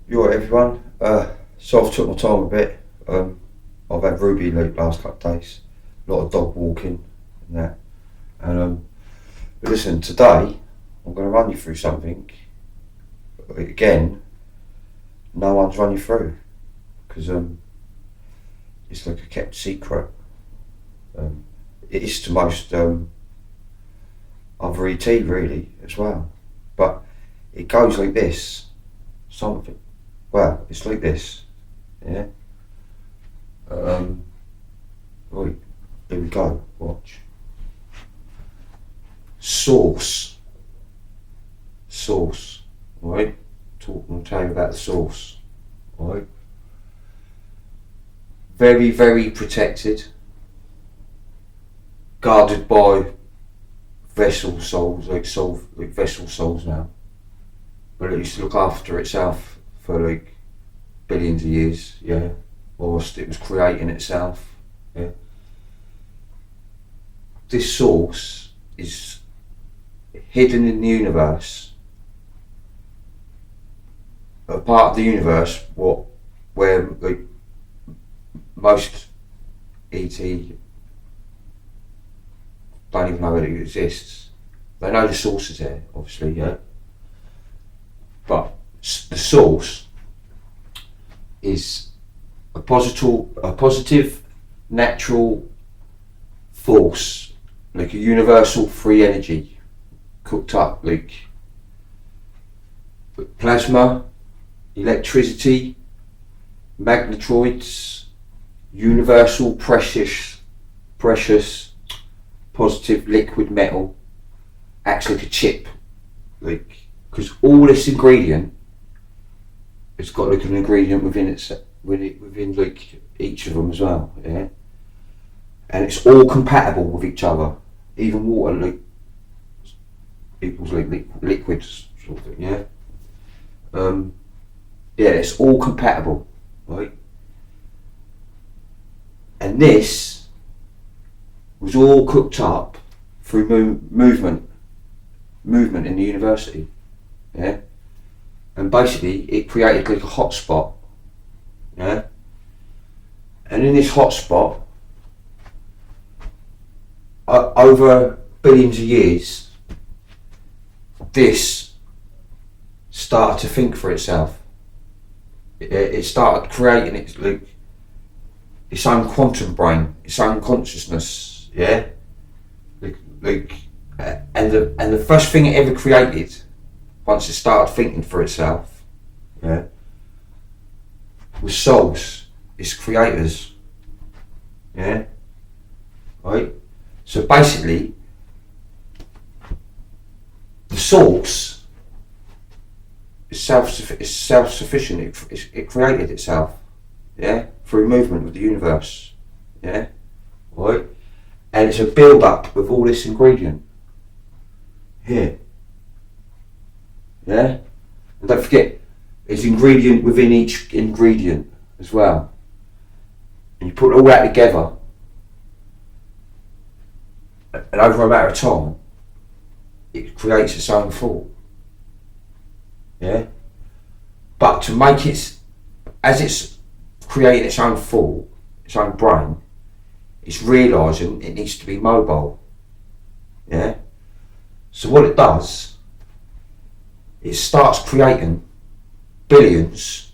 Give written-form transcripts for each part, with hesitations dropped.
You alright, everyone? So I've took my time a bit. I've had Ruby late last couple of days. A lot of dog walking and that. And but listen, today I'm going to run you through something. Again, no one's run you through because it's like a kept secret. It is to most other ET really as well. But it goes like this. Something. Well, it's like this. Yeah. Right. Here we go. Watch. Source. Source. Right. I'll tell you about the source. Right. Very, very protected. Guarded by vessel souls, like vessel souls now. But it used to look after itself for like billions of years, yeah. Whilst it was creating itself, yeah. This source is hidden in the universe, a part of the universe where like most ET don't even know that it exists. They know the source is there, obviously, yeah. But the source is a positive natural force, like a universal free energy, cooked up like with plasma, electricity, magnetroids, universal precious positive liquid metal, acts like a chip, like. Because all this ingredient, it's got like an ingredient within like each of them as well, yeah. And it's all compatible with each other. Even water like equals like liquids sort of thing, yeah. Yeah, it's all compatible, right? And this was all cooked up through movement in the university. Yeah, and basically it created like a hotspot, yeah, and in this hotspot, over billions of years, this started to think for itself. It started creating its own quantum brain, its own consciousness, yeah, and the first thing it ever created. Once it started thinking for itself, yeah, was souls, its creators, yeah, right? So basically, the source is self-sufficient, it created itself, yeah, through movement with the universe, yeah, right? And it's a build-up with all this ingredient, here. Yeah, and don't forget, there's ingredient within each ingredient as well. And you put all that together, and over a matter of time, it creates its own thought. Yeah, but to make it, as it's creating its own thought, its own brain, it's realising it needs to be mobile. Yeah, so what it does. It starts creating billions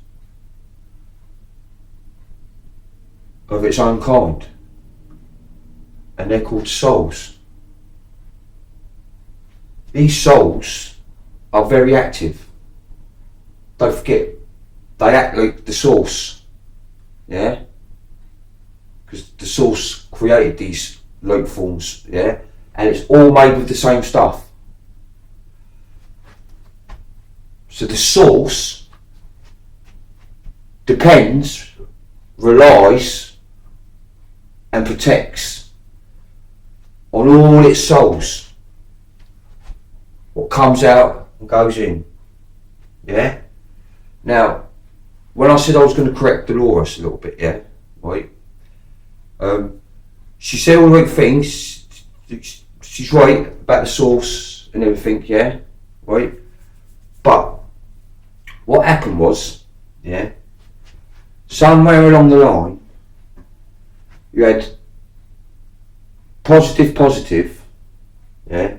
of its own kind, and they're called souls. These souls are very active. Don't forget, they act like the source, yeah? Because the source created these light forms, yeah? And it's all made with the same stuff. So the source depends, relies and protects on all its souls. What comes out and goes in. Yeah? Now, when I said I was going to correct Dolores a little bit, yeah? Right? She said all the right things. She's right about the source and everything, yeah? Right? But what happened was, yeah. Somewhere along the line, you had positive, yeah.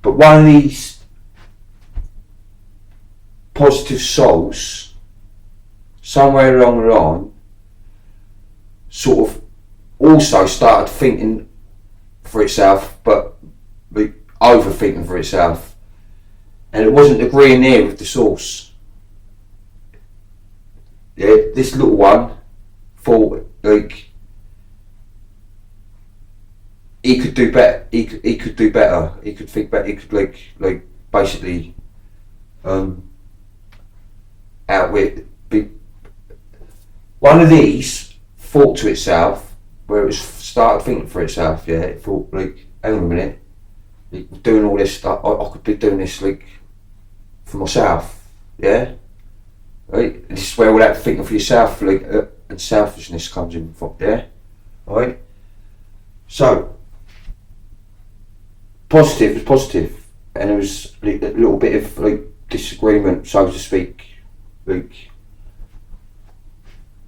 But one of these positive souls, somewhere along the line, sort of also started thinking for itself, but overthinking for itself, and it wasn't agreeing there with the source. Yeah, this little one thought like he could do better. He could do better. He could think better. He could like basically outwit. One of these thought to itself, where it was started thinking for itself. Yeah, it thought like, hang on a minute, like, doing all this stuff. I could be doing this like for myself. Yeah, right. This is where all that thinking for yourself, like and selfishness comes in. Yeah, right. So positive was positive, and there was like, a little bit of like disagreement, so to speak, like.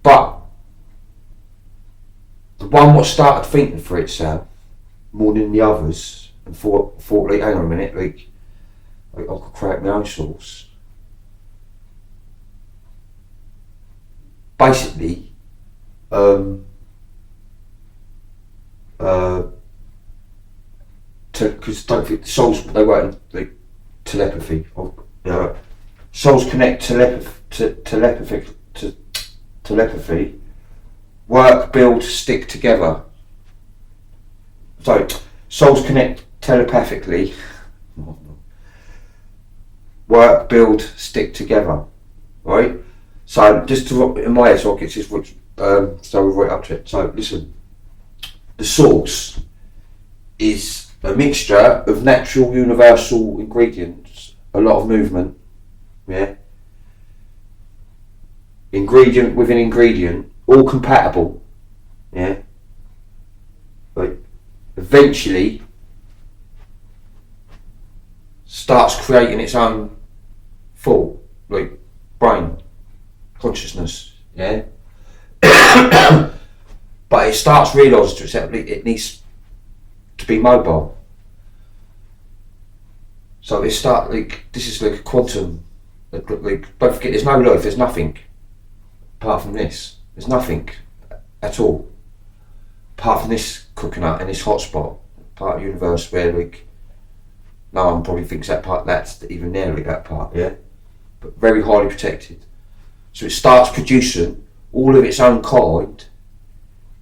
But the one what started thinking for itself more than the others, and thought like, hang on a minute, like I could create my own source. Basically, because don't think souls, they weren't like telepathy. Or, souls connect telepathy. Work, build, stick together. So souls connect telepathically. Work, build, stick together. Right. So just to in my head, so I get this, so we've right up to it. So listen, the source is a mixture of natural, universal ingredients, a lot of movement, yeah. Ingredient within ingredient, all compatible, yeah. But eventually starts creating its own thought, like brain, consciousness, yeah. But it starts realising to itself it needs to be mobile. So it start like this is like a quantum. Like don't forget, there's no life. There's nothing apart from this. There's nothing at all apart from this coconut and this hotspot part of the universe where like no one probably thinks that's even nearly that part. Yeah, but very highly protected. So it starts producing all of its own kind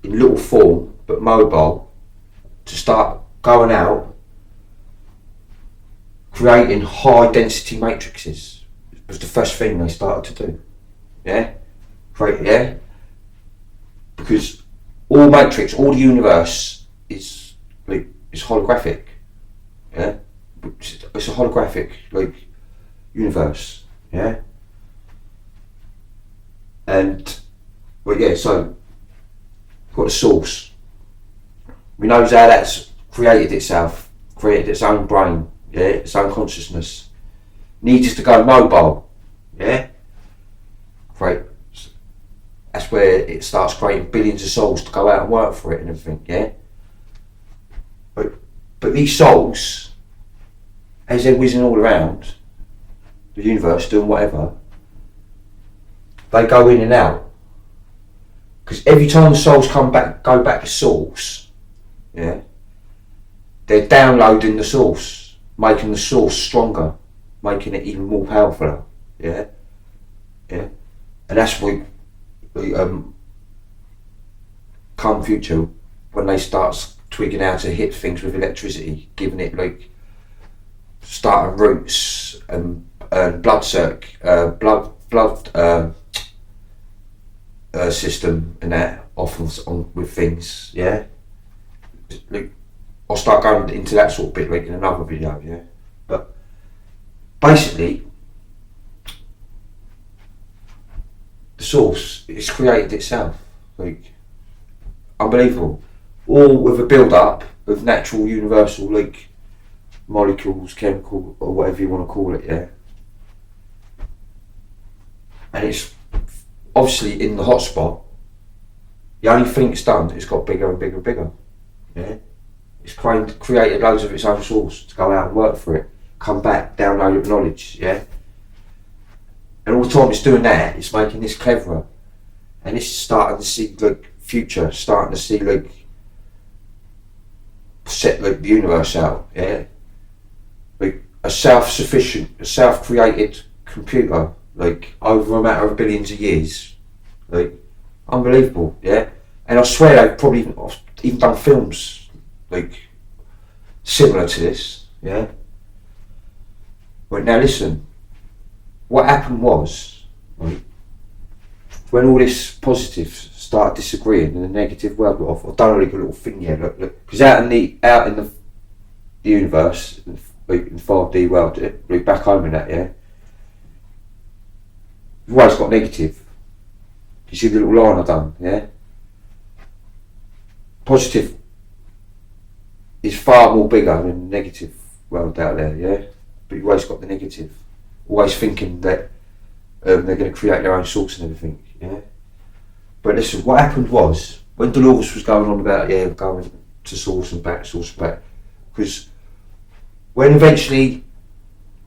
in little form but mobile to start going out creating high density matrices. It was the first thing they started to do. Yeah? Because all matrix, all the universe is holographic. Yeah? It's a holographic like universe. Yeah? And so got the source. We know how that's created its own brain, yeah, its own consciousness. Needs to go mobile, yeah. Right. That's where it starts creating billions of souls to go out and work for it and everything, yeah. But these souls, as they're whizzing all around the universe doing whatever, they go in and out. Because every time the souls go back to source, yeah, they're downloading the source, making the source stronger, making it even more powerful, yeah. And that's what come future when they start twigging how to hit things with electricity, giving it like starting roots and blood system and that often on with things, yeah. Like, I'll start going into that sort of bit like in another video, yeah. But basically, the source is created itself, like unbelievable, all with a build up of natural, universal like molecules, chemical or whatever you want to call it, yeah. and it's obviously in the hotspot. The only thing it's done is got bigger and bigger and bigger. Yeah, it's created loads of its own source to go out and work for it, come back, download its knowledge. Yeah, and all the time it's doing that, it's making this cleverer, and it's starting to see like future, starting to see like set like the universe out. Yeah, like a self-sufficient, a self-created computer, like over a matter of billions of years, like unbelievable. Yeah, and I swear they've probably even done films like similar to this. Yeah, but now listen, what happened was, right, when all this positive started disagreeing and the negative world got off, I've done a little thing here, look, because out in the universe, in the 5D world, like back home in that, yeah, you've always got negative. You see the little line I've done, yeah? Positive is far more bigger than the negative world out there, yeah? But you've always got the negative. Always thinking that they're going to create their own source and everything, yeah? But listen, what happened was, when Dolores was going on about, yeah, going to source and back, because when eventually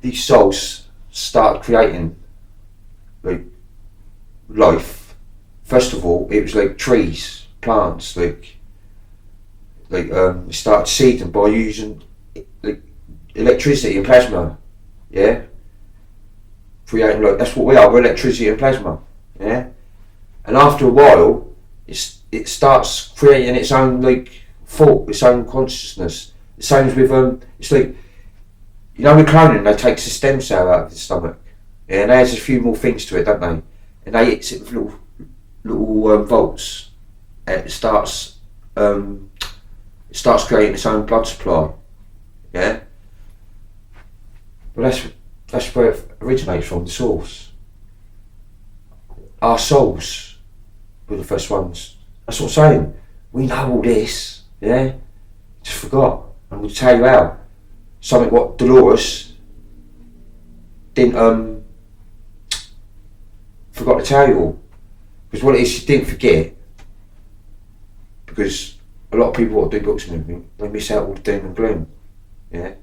these souls started creating like life, first of all, it was like trees, plants, like started seeding by using like electricity and plasma, yeah? Creating, like, that's what we are, we're electricity and plasma, yeah? And after a while, it starts creating its own like thought, its own consciousness. The same as with it's like, you know, with cloning, they take the stem cell out of the stomach, yeah, and there's a few more things to it, don't they? And they hit it with little volts, and it starts creating its own blood supply, yeah. But that's where it originates from, the source. Our souls were the first ones. That's what I'm saying. We know all this, yeah? Just forgot. I'm going to tell you how. Something what Dolores didn't, forgot to tell you all. Because what it is, she didn't forget. Because a lot of people what do books and everything, they miss out all the doom and gloom, yeah?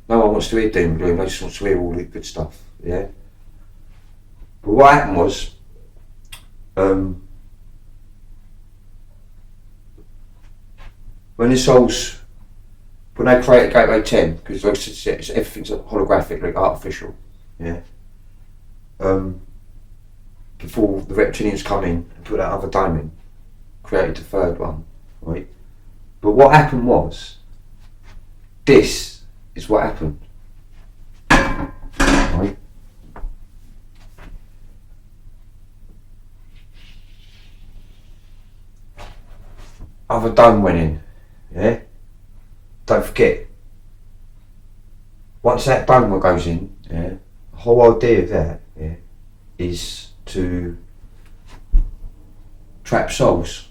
No one wants to hear doom and gloom, they just want to hear all the good stuff, yeah? But what happened was, when the souls, when they created Gateway 10, because like everything's holographic, like artificial, yeah. Before the reptilians come in and put that other dome in, created the third one, right? But what happened was, this is what happened, right? Other dome went in, yeah? Don't forget, once that dome goes in, yeah, the whole idea of that, yeah, is to trap souls.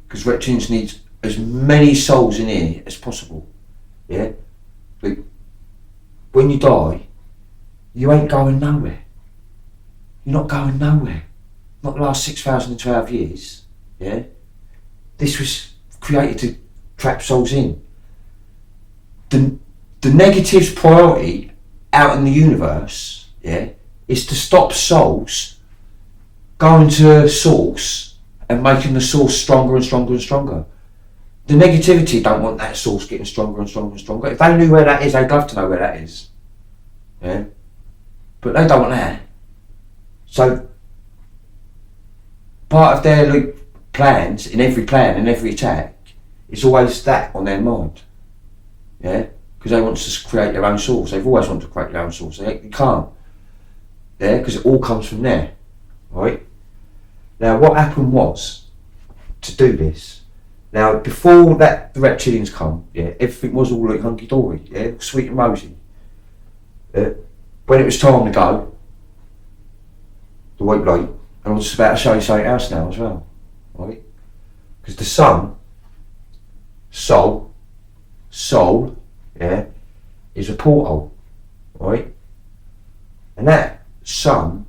Because reptilians need as many souls in here as possible, yeah? Like, when you die, you ain't going nowhere. You're not going nowhere. Not the last 6,012 years, yeah? This was created to trap souls in. The negative's priority out in the universe, yeah, is to stop souls going to source and making the source stronger and stronger and stronger. The negativity don't want that source getting stronger and stronger and stronger. If they knew where that is, they'd love to know where that is, yeah, but they don't want that. So part of their like plans, in every plan and every attack, it's always that on their mind, yeah, because they want to create their own source. They've always wanted to create their own source. You can't, yeah, because it all comes from there, right? Now what happened was, to do this, now before that the reptilians come, yeah, everything was all like hunky-dory, yeah, sweet and rosy. When it was time to go, the white light, and I was just about to show you something else now as well, right? Because the sun, soul, yeah, is a portal, right? And that sun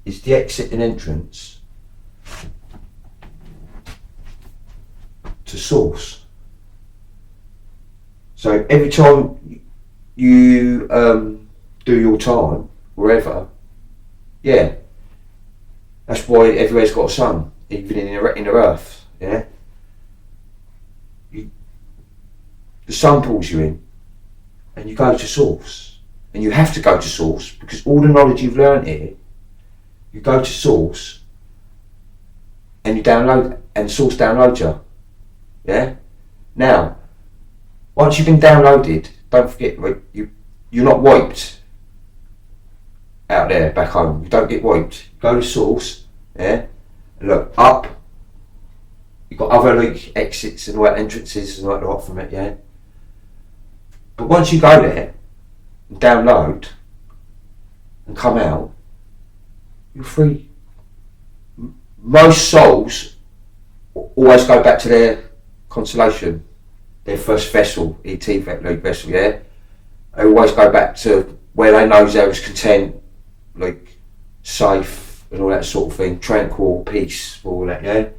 is the exit and entrance to source. So every time you do your time, wherever, yeah, that's why everywhere's got a sun, even in the earth, yeah. The sun pulls you in, and you go to source, and you have to go to source because all the knowledge you've learned here, you go to source, and you download, and source downloads you, yeah. Now, once you've been downloaded, don't forget, you're not wiped out there back home. You don't get wiped. You go to source, yeah. And look up. You've got other like exits and entrances and like that from it, yeah. But once you go there and download and come out, you're free. Most souls always go back to their constellation, their first vessel, ET vessel, yeah. They always go back to where they know there is content, like safe and all that sort of thing, tranquil, peace, all that, yeah.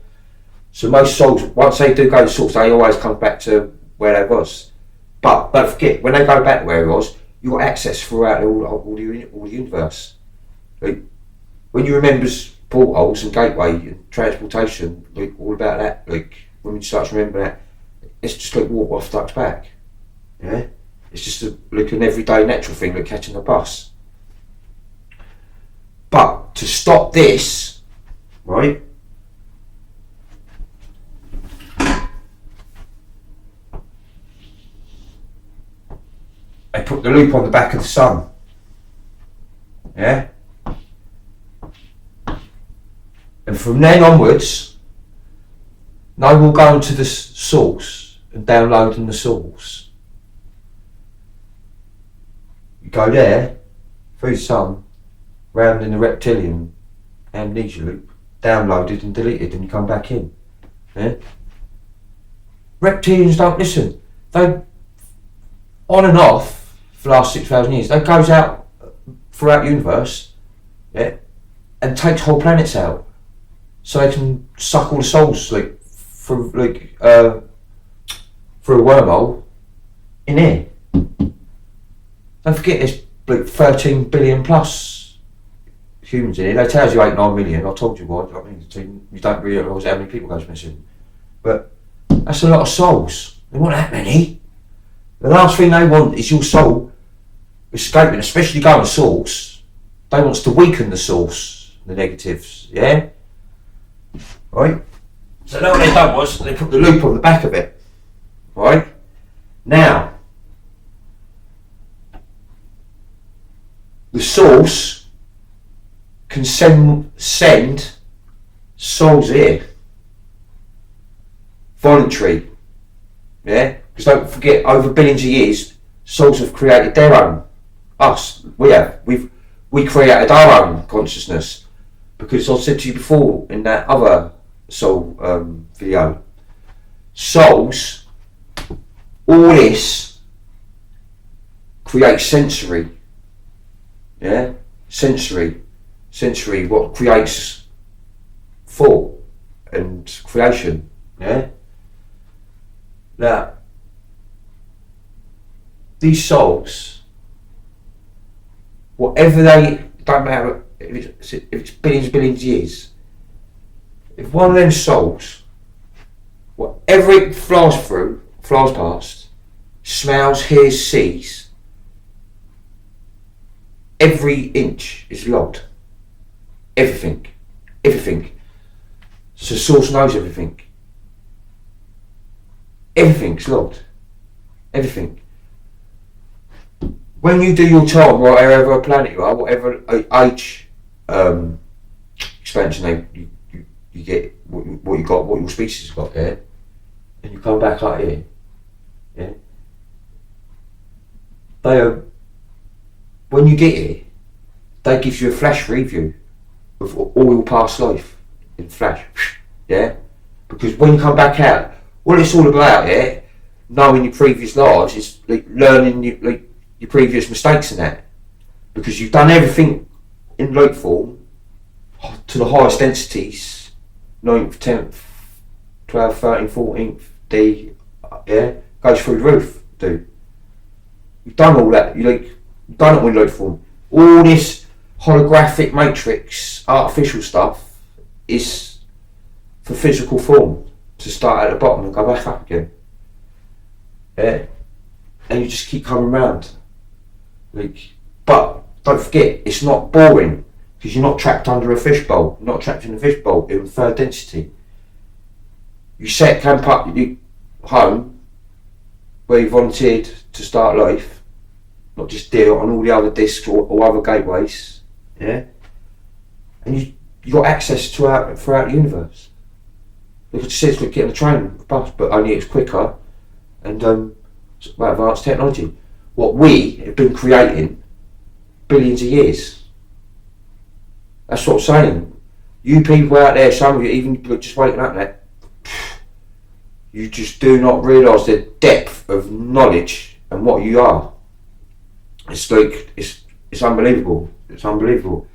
So most souls, once they do go to source, they always come back to where they was. But don't forget, when they go back to where it was, you got access throughout all the universe. Like, when you remember portals and gateway and transportation, like all about that, like when you start to remember that, it's just like walk off duck's back. Yeah? It's just like an everyday natural thing, like catching a bus. But to stop this, right? They put the loop on the back of the sun. Yeah? And from then onwards, no will go into the source and downloading the source. You go there, through the sun, round in the reptilian amnesia loop, downloaded and deleted, and you come back in. Yeah? Reptilians don't listen. They, on and off, for the last 6,000 years, that goes out throughout the universe, yeah, and takes whole planets out, so they can suck all the souls like through a wormhole in here. Don't forget, there's like 13 billion plus humans in here. They tell you 8-9 million. I told you what. I mean, you don't realise how many people goes missing, but that's a lot of souls. They want that many. The last thing they want is your soul escaping, especially going to source. They want to weaken the source, the negatives, yeah? Right? So now what they done was, they put the loop on the back of it. Right? Now, the source can send souls here. Voluntary. Yeah? Because don't forget, over billions of years, souls have created their own. Us, we created our own consciousness. Because I said to you before in that other soul video, souls, all this creates sensory. Yeah? Sensory, what creates thought and creation. Yeah? Now, these souls, whatever they, don't matter if it's billions of years, if one of them souls, whatever it flies past, smells, hears, sees, every inch is logged. Everything. So source knows everything. Everything's logged. Everything. When you do your time, whatever planet you are, whatever age expansion you get, what you got, what your species got, yeah, and you come back out here, yeah. When you get here, they give you a flash review of all your past life in flash, yeah. Because when you come back out, what it's all about, yeah, knowing your previous lives is like learning your previous mistakes and that, because you've done everything in light form to the highest densities, 9th, 10th, 12th, 13th, 14th D, yeah, goes through the roof, dude. You've done all that, you've done it with load form. All this holographic matrix, artificial stuff, is for physical form, to start at the bottom and go back up again. Yeah. And you just keep coming round. But don't forget, it's not boring, because you're not trapped under a fishbowl. You're not trapped in a fishbowl in third density. You set camp up home where you volunteered to start life, not just deal on all the other discs or other gateways, yeah. And you got access throughout the universe. Like I said, it's like getting a train, bus, but only it's quicker and advanced technology. What we have been creating billions of years. That's what I'm saying. You people out there, some of you even just waking up there, you just do not realise the depth of knowledge and what you are. It's like it's unbelievable. It's unbelievable.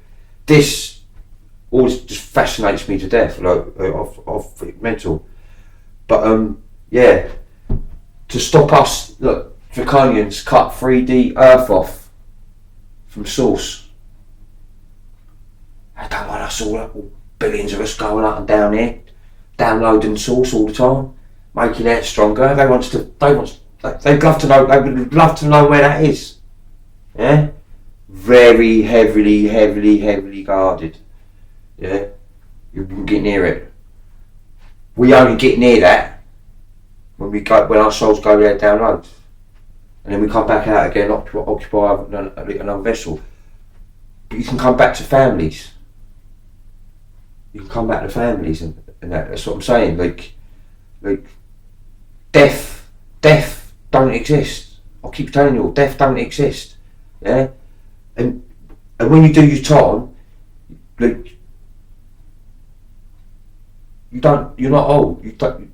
This always just fascinates me to death. Of mental. But yeah, to stop us, look, Draconians cut 3D Earth off from source. They don't want us all billions of us going up and down here, downloading source all the time, making it stronger. They'd love to know. They would love to know where that is. Yeah, very heavily guarded. Yeah, you wouldn't get near it. We only get near that when our souls go there download, and then we come back out again, occupy another vessel. But you can come back to families. You can come back to families, and that's what I'm saying. Like death don't exist. I keep telling you, death don't exist. Yeah, and when you do your time, like you're not old. You don't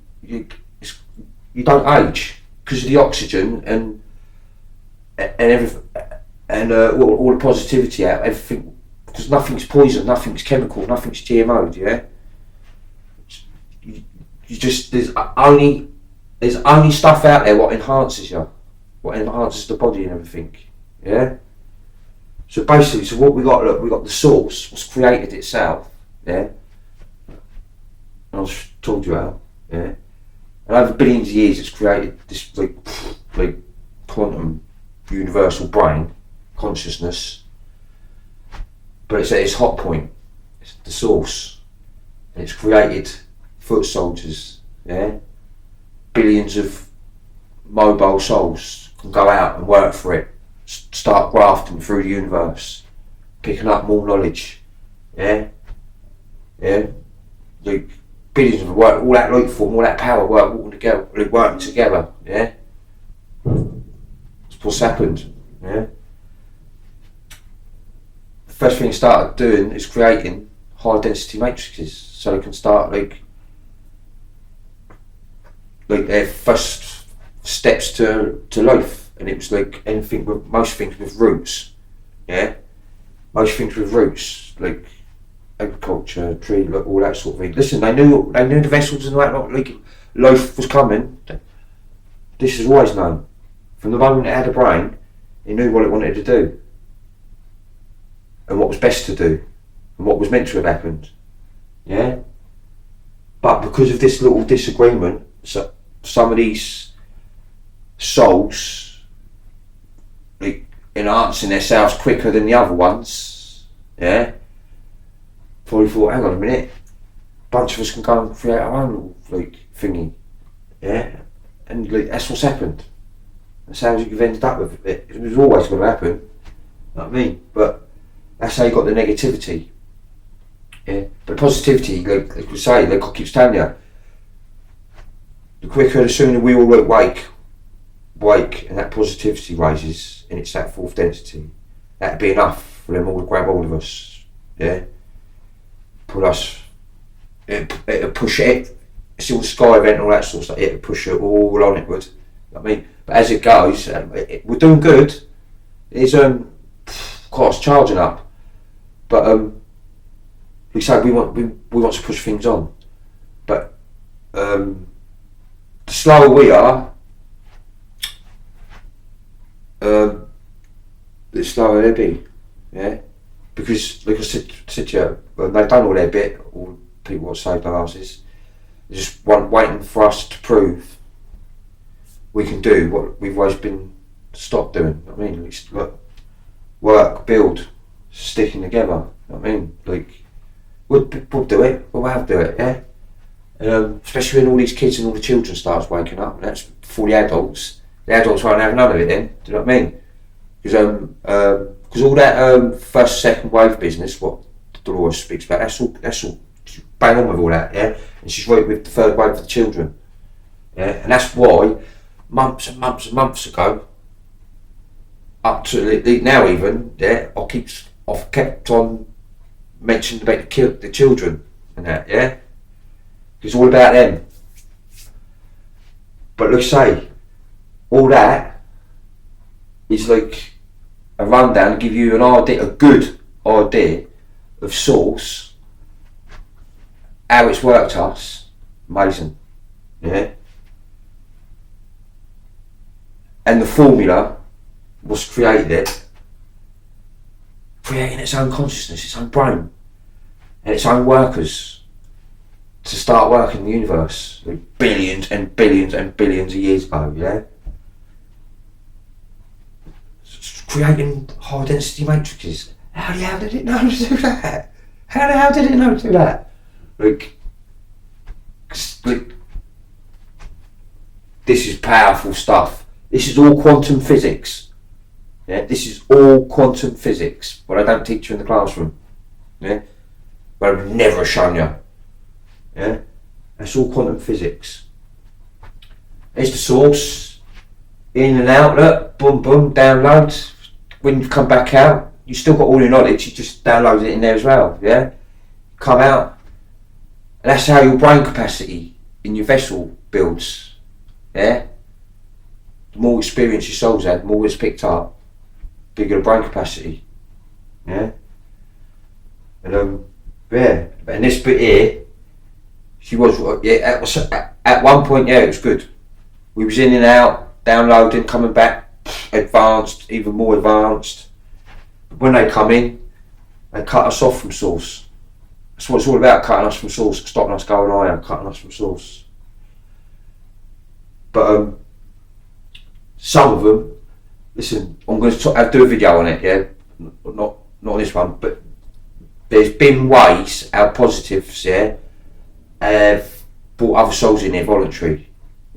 age because of the oxygen and everything, and all the positivity out, everything, because nothing's poison, nothing's chemical, nothing's GMO. Yeah, you just there's only stuff out there what enhances you, what enhances the body and everything. Yeah. So basically, what we got? Look, we got the source, what's created itself. Yeah. And I was told you how. Yeah. And over billions of years, it's created this like quantum universal brain consciousness. But it's at its hot point. It's the source, and it's created foot soldiers. Yeah. Billions of mobile souls can go out and work for it. Start grafting through the universe, picking up more knowledge. Yeah. Like billions of work, all that light form, all that power working together. Yeah. That's what's happened. Yeah. The first thing they started doing is creating high density matrices, so they can start like their first steps to life. And it was like most things with roots, yeah. Most things with roots, like agriculture, tree, like all that sort of thing. Listen, they knew the vessels and all that, like life was coming. This is always known. From the moment it had a brain, it knew what it wanted to do, and what was best to do, and what was meant to have happened. Yeah. But because of this little disagreement, so some of these souls, like enhancing themselves quicker than the other ones, yeah, probably thought, hang on a minute, a bunch of us can go and create our own little thingy, yeah, and that's what's happened. That's how you've ended up with it. It was always going to happen, you know what I mean? But that's how you got the negativity, yeah. But positivity, like we say, like I keep telling you, the quicker, the sooner we all wake, and that positivity rises, and it's that fourth density, that'd be enough for them all to grab hold of us, yeah. Put us, it'll push it, it's all sky event and all that sort of stuff, it'll push it all on it would, you know what I mean? But as it goes, we're doing good, it's cost charging up, but we say we want to push things on, but the slower we are, the slower they be, yeah. Because like I said to you, when they've done all their bit, all people that saved their houses, they're just waiting for us to prove we can do what we've always been stopped doing. I mean, work, build, sticking together. I mean, like we'll do it. We'll have to do it, yeah. Especially when all these kids and all the children starts waking up, and that's before the adults. The adults won't have none of it then. Do you know what I mean? Because all that first, second wave business, what Dolores speaks about, that's all. She's bang on with all that, yeah. And she's right with the third wave for the children, yeah. And that's why months and months and months ago, up to now even, yeah, I've kept on mentioning about the children and that, yeah. It's all about them. But let's say, all that is like a rundown, give you a good idea of source, how it's worked us, amazing, yeah. And the formula was creating its own consciousness, its own brain, and its own workers to start working in the universe like billions and billions and billions of years ago, yeah? Creating high density matrices. How the hell did it know to do that? How the hell did it know to do that? Like this is powerful stuff. This is all quantum physics. Yeah, this is all quantum physics, but I don't teach you in the classroom. Yeah, but I've never shown you. Yeah, that's all quantum physics. There's the source, in and out, look, boom, boom, download. When you come back out, you still got all your knowledge, you just download it in there as well, yeah? Come out, and that's how your brain capacity in your vessel builds, yeah? The more experience your soul's had, the more it's picked up, bigger the brain capacity, yeah? And yeah, and this bit here, she was, yeah, at one point, yeah, it was good. We was in and out, downloading, coming back, advanced, even more advanced. But when they come in, they cut us off from source. That's what it's all about, cutting us from source, stopping us going higher, cutting us from source. But some of them, listen, I'm going to do a video on it, yeah, not on this one, but there's been ways our positives, yeah, have brought other souls in there voluntary,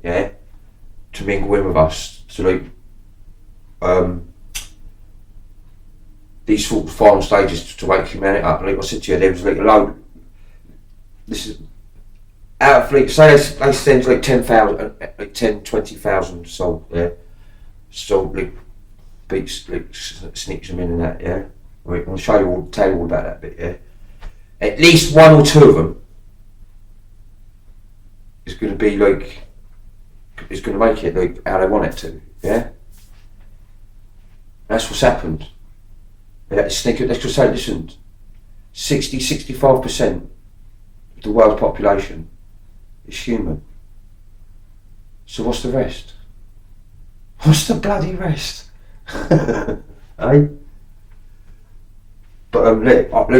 yeah, to mingle in with us, to like these sort of final stages to wake humanity up. Like I said to you, there was like a load. This is out of like, say they send like 10,000, like 10, 20,000 souls, yeah. So like beats, like sneaks them in and that, yeah. Right, I'll show you all, tell you all about that bit, yeah. At least one or two of them is going to be like, is going to make it like how they want it to, yeah. That's what's happened. Yeah, let's just say, listen, 65% of the world's population is human. So what's the rest? What's the bloody rest? Eh? But I've done it. Well, I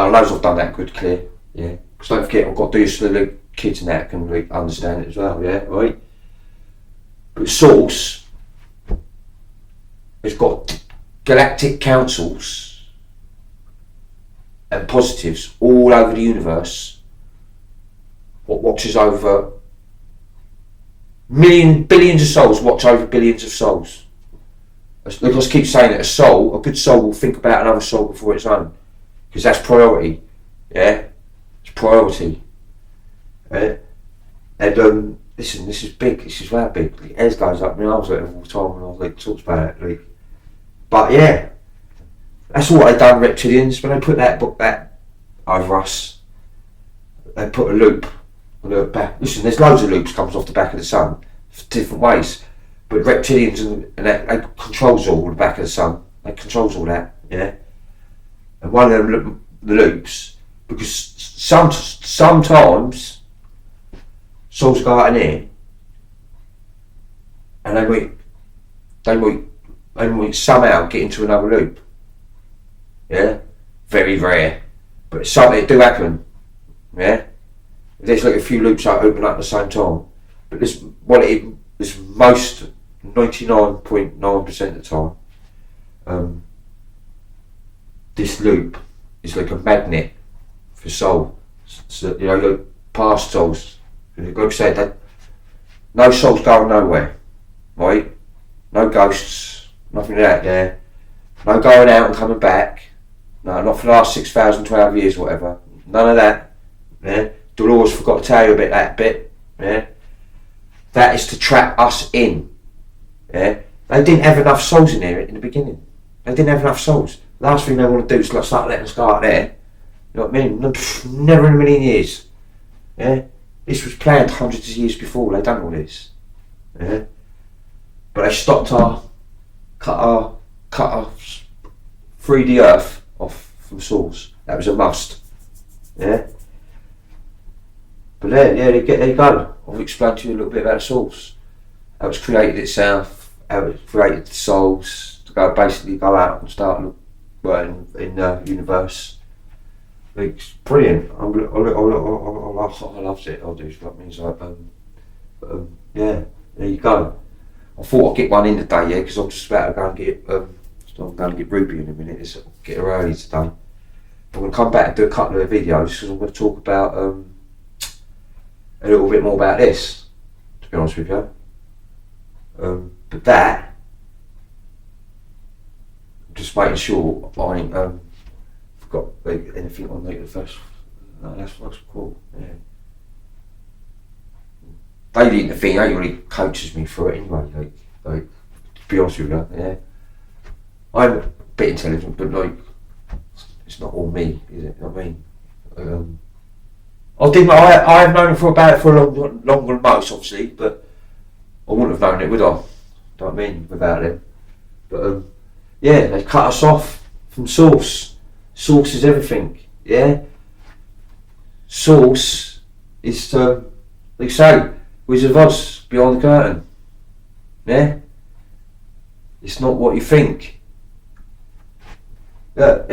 know I've done that good, clear. Yeah. Because don't forget, I've got to do so the kids and that can like, understand it as well. Yeah, right. But source has got galactic councils and positives all over the universe. What watches over billions of souls, watch over billions of souls. Like I keep saying it, a good soul will think about another soul before its own, because that's priority. Yeah, it's priority. Right? And listen, this is big. This is very big. The hairs goes up my arms like all the time when I was like talks about it. Like, but yeah, that's what they done. Reptilians, when they put that book that over us, they put a loop on the back. Listen, there's loads of loops comes off the back of the sun, different ways. But reptilians and that, they controls all the back of the sun. They controls all that, yeah. And one of them the loops, because sometimes souls go out in here and they might somehow get into another loop. Yeah, very rare, but it do happen. Yeah, there's like a few loops that open up at the same time, but this most 99.9% of the time. This loop is like a magnet for soul. So, like past souls. Like I said, that no souls going nowhere, right? No ghosts, nothing like that there. No going out and coming back. No, not for the last 6,012 years or whatever. None of that. Yeah. Dolores forgot to tell you about that bit. Yeah. That is to trap us in. Yeah. They didn't have enough souls in here in the beginning. They didn't have enough souls. Last thing they want to do is like start letting us go out there. You know what I mean? Never in a million years. Yeah. This was planned hundreds of years before they done all this. Yeah. But they stopped cut our 3D Earth off from source. That was a must. Yeah. But there you go. I've explained to you a little bit about the source. How it's created itself, how it created the souls to basically go out and start in the universe. It's brilliant. I loved it. I do. That means yeah. There you go. I thought I'd get one in today, yeah, because I'm just about to go and get I'm going to get Ruby in a minute. It's get her early today. I'm going to come back and do a couple of videos because I'm going to talk about a little bit more about this. To be honest with you, but that just making sure I ain't forgot anything on the first. No, that's cool. Yeah. Daily in the thing, he really coaches me through it anyway. Like to be honest with you, yeah. I'm a bit intelligent, but like it's not all me, is it? You know what I mean? I've known it for longer than most, obviously, but I wouldn't have known it, would I? You know what I mean? Without them. But yeah, they cut us off from source. Source is everything. Yeah. Source is like you say, Wizard of Oz behind the curtain. Yeah. It's not what you think. Look,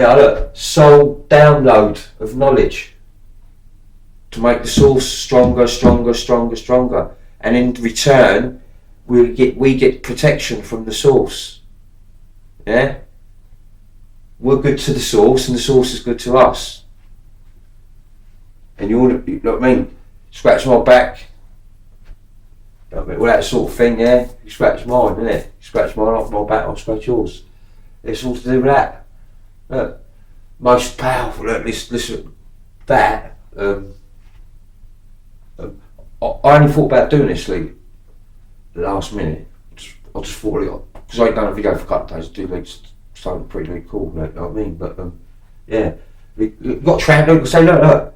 soul download of knowledge to make the source stronger, and in return, we get protection from the source. Yeah, we're good to the source, and the source is good to us. And you know what I mean? Scratch my back. You know what I mean? All that sort of thing. Yeah, you scratch mine, isn't it? You scratch mine off my back, I'll scratch yours. It's all to do with that. Look, most powerful. Look, listen, that. I only thought about doing this like last minute. I just thought because I ain't done a video for a couple of days. I do like something pretty cool. Like, you know what I mean? But yeah, we got traffic. Say look,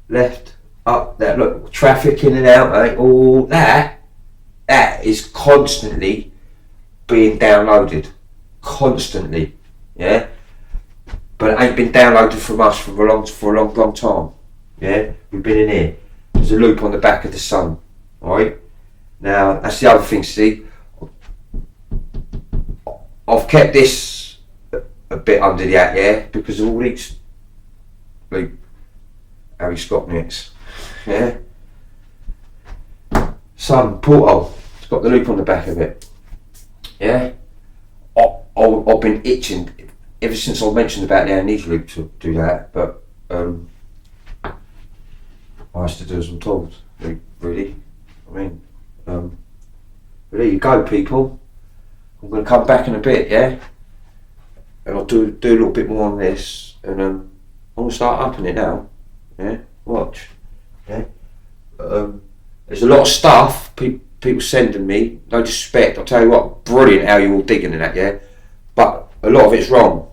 left, up, there. Look, traffic in and out. Right? All that is constantly being downloaded, constantly. Yeah. But it ain't been downloaded from us for a long time. Yeah, we've been in here. There's a loop on the back of the sun. Alright? Now, that's the other thing, see? I've kept this a bit under the hat, yeah, because of all these, like, Harry Scott mix. Yeah? Sun, porthole. It's got the loop on the back of it. Yeah? I've been itching ever since I mentioned about the amnesia loop to do that, but I used to do as I'm told, really. I mean, but there you go, people. I'm going to come back in a bit, yeah? And I'll do a little bit more on this, and I'm going to start upping it now, yeah? Watch, yeah? There's a lot of stuff people sending me, no disrespect, I'll tell you what, brilliant how you're all digging in that, yeah? But a lot of it's wrong.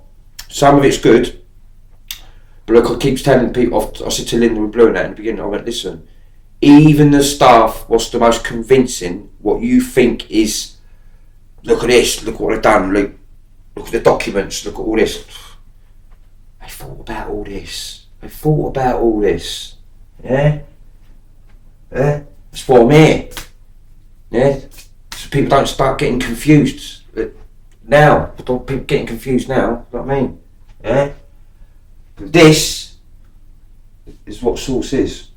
Some of it's good, but look, I keep telling people, I said to Linda and Blue and that in the beginning, I went, listen, even the stuff what's the most convincing, what you think is, look at this, look what I've done, look at the documents, look at all this, they thought about all this. They thought about all this. Yeah? Yeah? That's why I'm here. Yeah? So people don't start getting confused. Now. People getting confused now. You know what I mean? Yeah? This is what Source is.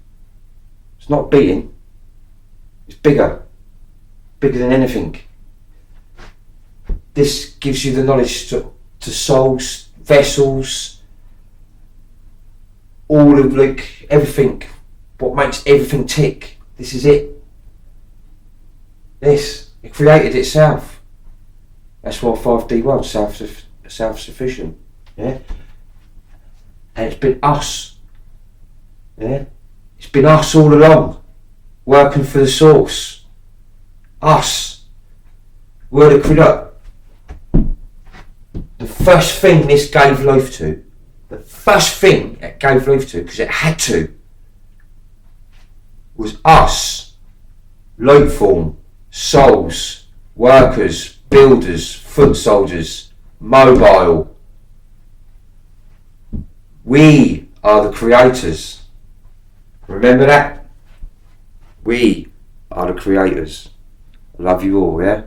It's not being. It's bigger. Bigger than anything. This gives you the knowledge to souls, vessels, all of like everything. What makes everything tick. This is it. This. It created itself. That's why 5D world's self-sufficient. Yeah? And it's been us. Yeah? It's been us all along. Working for the source. Us. We're the creator. The first thing this gave life to, the first thing it gave life to, because it had to, was us. Life form, souls, workers, builders, foot soldiers, mobile. We are the creators. Remember that? We are the creators. I love you all, yeah?